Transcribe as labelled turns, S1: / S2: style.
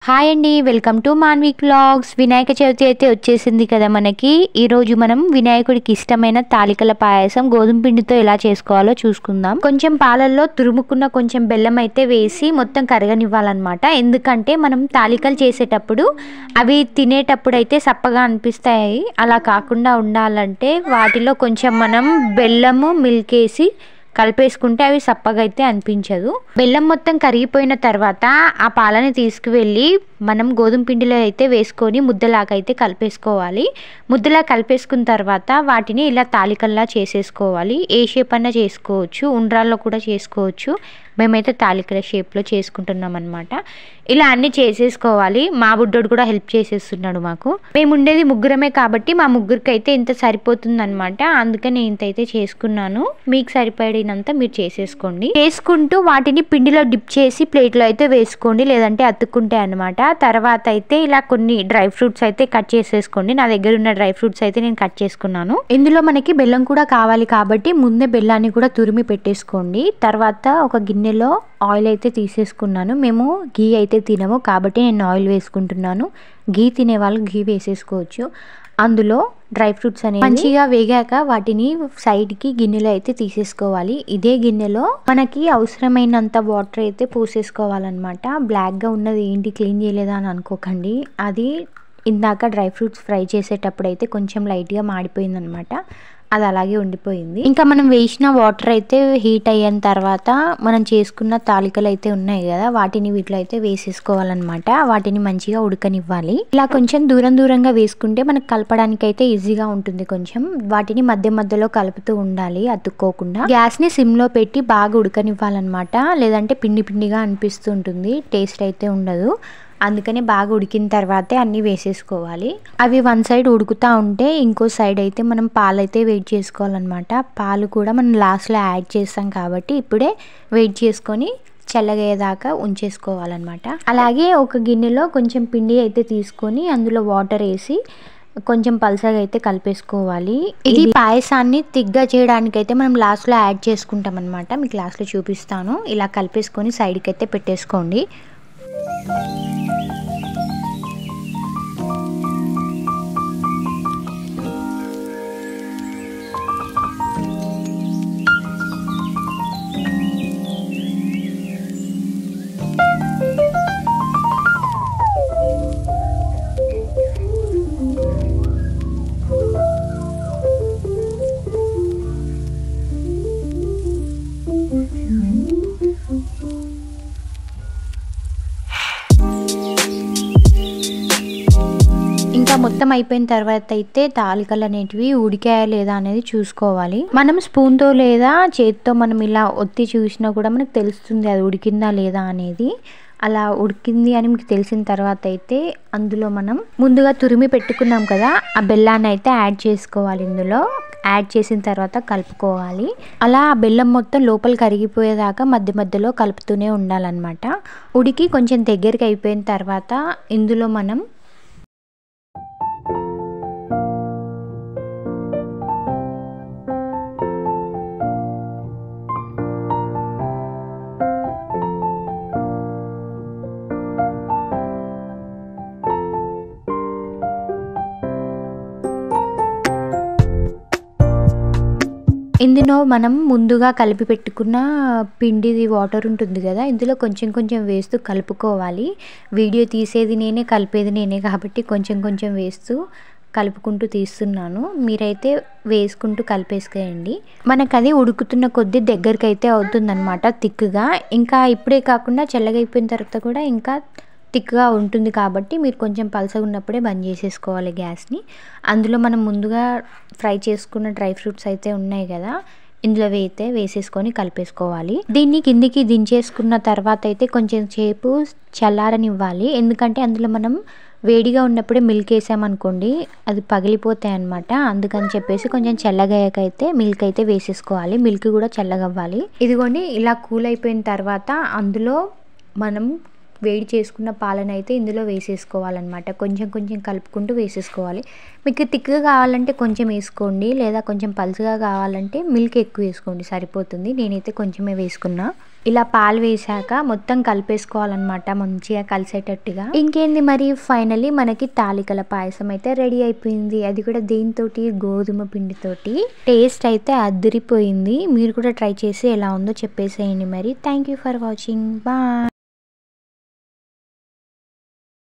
S1: Hi అండి, welcome to Manvi vlogs. Vinayaka Chavithi అయితే వచ్చేసింది కదా మనకి. ఈరోజు మనం వినాయకుడికి ఇష్టమైన తాలికల పాయసం గోధుమ పిండితో ఎలా చేసుకోవాలో చూసుకుందాం. కొంచెం పాలల్లో తురుముకున్న కొంచెం బెల్లం అయితే వేసి మొత్తం కరగనివ్వాలన్నమాట. ఎందుకంటే మనం తాలికలు చేసేటప్పుడు అవి తినేటప్పుడు అయితే సప్పగా అనిపిస్తాయి. అలా కాకుండా ఉండాలంటే వాటిలో కొంచెం మనం బెల్లము మిల్క్ వేసి కలిపేసుకుంటే అవి సప్పగా అయితే అనిపించదు. బెల్లం మొత్తం కరిగిపోయిన తర్వాత ఆ పాలని తీసుకువెళ్ళి మనం గోధుమ పిండిలో అయితే వేసుకొని ముద్దలాగా అయితే కలిపేసుకోవాలి. ముద్దలా కలిపేసుకున్న తర్వాత వాటిని ఇలా తాలికల్లా చేసేసుకోవాలి. ఏ షేప్ అన్నా చేసుకోవచ్చు, ఉండ్రాల్లో కూడా చేసుకోవచ్చు. మేమైతే తాలికల షేప్లో చేసుకుంటున్నాం అనమాట. ఇలా అన్నీ చేసేసుకోవాలి. మా బుడ్డోడు కూడా హెల్ప్ చేసేస్తున్నాడు మాకు. మేము ఉండేది ముగ్గురమే కాబట్టి మా ముగ్గురికి అయితే ఇంత సరిపోతుంది అనమాట. అందుకని నేను ఇంతైతే చేసుకున్నాను. మీకు సరిపడినంత మీరు చేసేసుకోండి. చేసుకుంటూ వాటిని పిండిలో డిప్ చేసి ప్లేట్లో అయితే వేసుకోండి, లేదంటే అతుక్కుంటాయి అనమాట. తర్వాత అయితే ఇలా కొన్ని డ్రై ఫ్రూట్స్ అయితే కట్ చేసేసుకోండి. నా దగ్గర ఉన్న డ్రై ఫ్రూట్స్ అయితే నేను కట్ చేసుకున్నాను. ఇందులో మనకి బెల్లం కూడా కావాలి కాబట్టి ముందే బెల్లాన్ని కూడా తురిమి పెట్టేసుకోండి. తర్వాత ఒక గిన్నెలో ఆయిల్ అయితే తీసేసుకున్నాను. మేము ఘీ అయితే తినము కాబట్టి నేను ఆయిల్ వేసుకుంటున్నాను. ఘీ తినే వాళ్ళు ఘీ వేసేసుకోవచ్చు. అందులో డ్రై ఫ్రూట్స్ అనేవి మంచిగా వేగాక వాటిని సైడ్కి గిన్నెలో అయితే తీసేసుకోవాలి. ఇదే గిన్నెలో మనకి అవసరమైనంత వాటర్ అయితే పోసేసుకోవాలన్నమాట. బ్లాక్గా ఉన్నది ఏంటి క్లీన్ చేయలేదా అని అనుకోకండి. అది ఇందాక డ్రై ఫ్రూట్స్ ఫ్రై చేసేటప్పుడు అయితే కొంచెం లైట్గా మాడిపోయిందనమాట. అది అలాగే ఉండిపోయింది. ఇంకా మనం వేసిన వాటర్ అయితే హీట్ అయిన తర్వాత మనం చేసుకున్న తాలికలు అయితే ఉన్నాయి కదా, వాటిని వీటిలో అయితే వేసేసుకోవాలన్నమాట. వాటిని మంచిగా ఉడకనివ్వాలి. ఇలా కొంచెం దూరంగా వేసుకుంటే మనకు కలపడానికి అయితే ఈజీగా ఉంటుంది. కొంచెం వాటిని మధ్యలో కలుపుతూ ఉండాలి అతుక్కోకుండా. గ్యాస్ ని సిమ్ లో పెట్టి బాగా ఉడకనివ్వాలన్నమాట. లేదంటే పిండిగా అనిపిస్తూ ఉంటుంది, టేస్ట్ అయితే ఉండదు. అందుకని బాగా ఉడికిన తర్వాతే అన్నీ వేసేసుకోవాలి. అవి వన్ సైడ్ ఉడుకుతూ ఉంటే ఇంకో సైడ్ అయితే మనం పాలు అయితే వెయిట్ చేసుకోవాలన్నమాట. పాలు కూడా మనం లాస్ట్లో యాడ్ చేస్తాం కాబట్టి ఇప్పుడే వెయిట్ చేసుకొని చల్లగయ్యేదాకా ఉంచేసుకోవాలన్నమాట. అలాగే ఒక గిన్నెలో కొంచెం పిండి అయితే తీసుకొని అందులో వాటర్ వేసి కొంచెం పల్సగా అయితే కలిపేసుకోవాలి. ఇది పాయసాన్ని తిగ్గా చేయడానికి అయితే మనం లాస్ట్లో యాడ్ చేసుకుంటాం అనమాట. మీకు లాస్ట్లో చూపిస్తాను. ఇలా కలిపేసుకొని సైడ్కి అయితే పెట్టేసుకోండి. ఇంకా మొత్తం అయిపోయిన తర్వాత అయితే తాలికలు అనేటివి ఉడికాయా లేదా అనేది చూసుకోవాలి. మనం స్పూన్తో లేదా చేతితో మనం ఇలా ఒత్తి చూసినా కూడా మనకు తెలుస్తుంది అది ఉడికిందా లేదా అనేది. అలా ఉడికింది అని మీకు తెలిసిన తర్వాత అయితే అందులో మనం ముందుగా తురిమి పెట్టుకున్నాం కదా, ఆ బెల్లాన్ని అయితే యాడ్ చేసుకోవాలి. ఇందులో యాడ్ చేసిన తర్వాత కలుపుకోవాలి. అలా ఆ బెల్లం మొత్తం లోపల కరిగిపోయేదాకా మధ్యలో కలుపుతూనే ఉండాలన్నమాట. ఉడికి కొంచెం దగ్గరికి అయిపోయిన తర్వాత ఇందులో మనం ఇందులో మనం ముందుగా కలిపి పెట్టుకున్న పిండిది వాటర్ ఉంటుంది కదా, ఇందులో కొంచెం వేస్తూ కలుపుకోవాలి. వీడియో తీసేది నేనే, కలిపేది నేనే కాబట్టి కొంచెం వేస్తూ కలుపుకుంటూ తీస్తున్నాను. మీరైతే వేసుకుంటూ కలిపేసుకోండి. మనకు అది ఉడుకుతున్న కొద్దీ దగ్గరికి అయితే అవుతుందన్నమాట థిక్గా. ఇంకా ఇప్పుడే కాకుండా చల్లగా అయిపోయిన తర్వాత కూడా ఇంకా థిక్గా ఉంటుంది కాబట్టి మీరు కొంచెం పలసగా ఉన్నప్పుడే బంద్ చేసేసుకోవాలి గ్యాస్ని. అందులో మనం ముందుగా ఫ్రై చేసుకున్న డ్రై ఫ్రూట్స్ అయితే ఉన్నాయి కదా, ఇందులో అయితే వేసేసుకొని కలిపేసుకోవాలి. దీన్ని కిందికి దించేసుకున్న తర్వాత అయితే కొంచెం సేపు చల్లారనివ్వాలి. ఎందుకంటే అందులో మనం వేడిగా ఉన్నప్పుడే మిల్క్ వేసామనుకోండి అది పగిలిపోతాయి అన్నమాట. అందుకని చెప్పేసి కొంచెం చల్లగాయకైతే మిల్క్ అయితే వేసేసుకోవాలి. మిల్క్ కూడా చల్లగవ్వాలి. ఇదిగోండి ఇలా కూల్ అయిపోయిన తర్వాత అందులో మనం వేడి చేసుకున్న పాలను అయితే ఇందులో వేసేసుకోవాలన్నమాట. కొంచెం కలుపుకుంటూ వేసేసుకోవాలి. మీకు థిక్గా కావాలంటే కొంచెం వేసుకోండి, లేదా కొంచెం పలుచగా కావాలంటే మిల్క్ ఎక్కువ వేసుకోండి, సరిపోతుంది. నేనైతే కొంచెమే వేసుకున్నా. ఇలా పాలు వేసాక మొత్తం కలిపేసుకోవాలన్నమాట, మంచిగా కలిసేటట్టుగా. ఇంకేంది మరి, ఫైనల్లీ మనకి తాలికల పాయసం అయితే రెడీ అయిపోయింది. అది కూడా దేనితోటి, గోధుమ పిండితోటి. టేస్ట్ అయితే అదిరిపోయింది. మీరు కూడా ట్రై చేసి ఎలా ఉందో చెప్పేసేయండి మరి. Thank you for watching. Bye.